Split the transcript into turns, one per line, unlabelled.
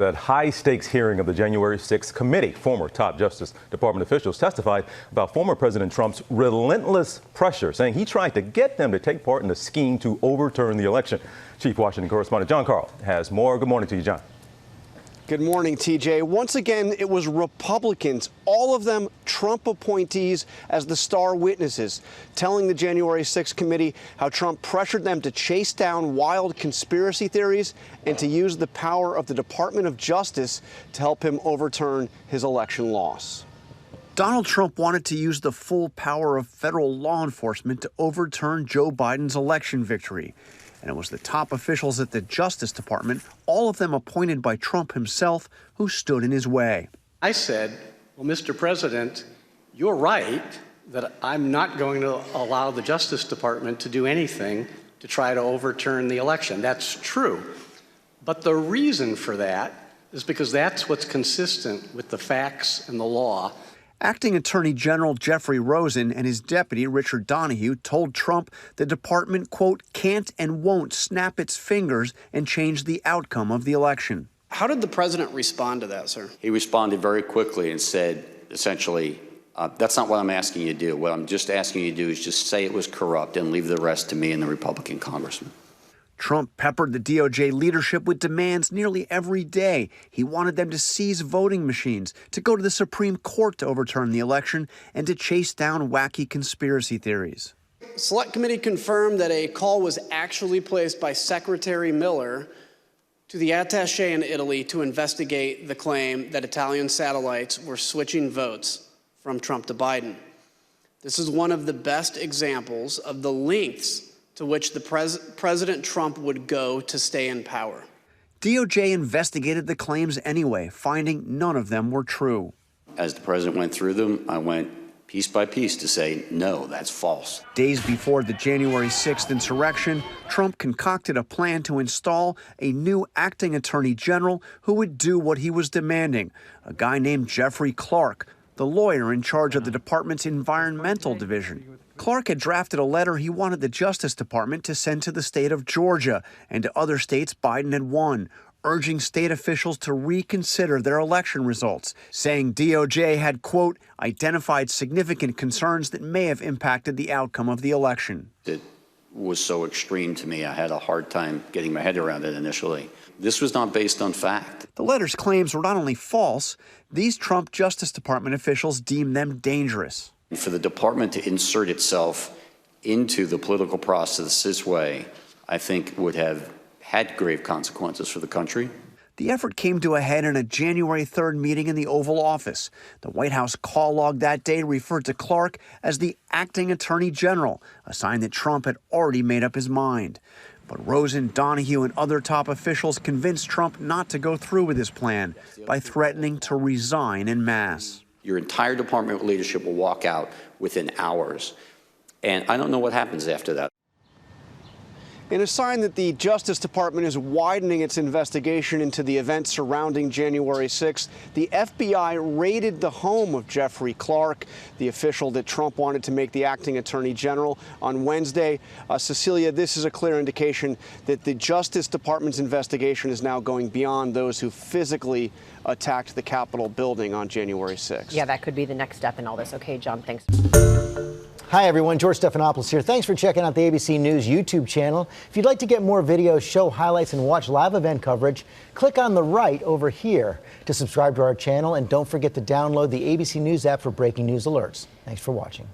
That high-stakes hearing of the January 6th committee, former top Justice Department officials testified about former President Trump's relentless pressure, saying he tried to get them to take part in the scheme to overturn the election. Chief Washington correspondent John Carl has more. Good morning to you, John.
Good morning, TJ. Once again, it was Republicans, all of them Trump appointees, as the star witnesses, telling the January 6th committee how Trump pressured them to chase down wild conspiracy theories and to use the power of the Department of Justice to help him overturn his election loss. Donald Trump wanted to use the full power of federal law enforcement to overturn Joe Biden's election victory. And it was the top officials at the Justice Department, all of them appointed by Trump himself, who stood in his way.
I said, well, Mr. President, you're right that I'm not going to allow the Justice Department to do anything to try to overturn the election. That's true. But the reason for that is because that's what's consistent with the facts and the law.
Acting Attorney General Jeffrey Rosen and his deputy, Richard Donoghue, told Trump the department, quote, can't and won't snap its fingers and change the outcome of the election.
How did the president respond to that, sir?
He responded very quickly and said, essentially, that's not what I'm asking you to do. What I'm just asking you to do is just say it was corrupt and leave the rest to me and the Republican congressman.
Trump peppered the DOJ leadership with demands nearly every day. He wanted them to seize voting machines, to go to the Supreme Court to overturn the election, and to chase down wacky conspiracy theories.
Select Committee confirmed that a call was actually placed by Secretary Miller to the attaché in Italy to investigate the claim that Italian satellites were switching votes from Trump to Biden. This is one of the best examples of the lengths to which the President Trump would go to stay in power.
DOJ investigated the claims anyway, finding none of them were true.
As the president went through them, I went piece by piece to say, no, that's false.
Days before the January 6th insurrection, Trump concocted a plan to install a new acting attorney general who would do what he was demanding, a guy named Jeffrey Clark, the lawyer in charge of the department's environmental division. Clark had drafted a letter he wanted the Justice Department to send to the state of Georgia and to other states Biden had won, urging state officials to reconsider their election results, saying DOJ had, quote, identified significant concerns that may have impacted the outcome of the election.
It was so extreme to me, I had a hard time getting my head around it initially. This was not based on fact.
The letter's claims were not only false, these Trump Justice Department officials deemed them dangerous.
For the department to insert itself into the political process this way, I think would have had grave consequences for the country.
The effort came to a head in a January 3rd meeting in the Oval Office. The White House call log that day referred to Clark as the acting attorney general, a sign that Trump had already made up his mind. But Rosen, Donoghue, and other top officials convinced Trump not to go through with his plan by threatening to resign en masse.
Your entire department leadership will walk out within hours. And I don't know what happens after that.
In a sign that the Justice Department is widening its investigation into the events surrounding January 6th, the FBI raided the home of Jeffrey Clark, the official that Trump wanted to make the acting attorney general, on Wednesday. Cecilia, this is a clear indication that the Justice Department's investigation is now going beyond those who physically attacked the Capitol building on January 6th.
Yeah, that could be the next step in all this. Okay, John, thanks.
Hi, everyone. George Stephanopoulos here. Thanks for checking out the ABC News YouTube channel. If you'd like to get more videos, show highlights, and watch live event coverage, click on the right over here to subscribe to our channel. And don't forget to download the ABC News app for breaking news alerts. Thanks for watching.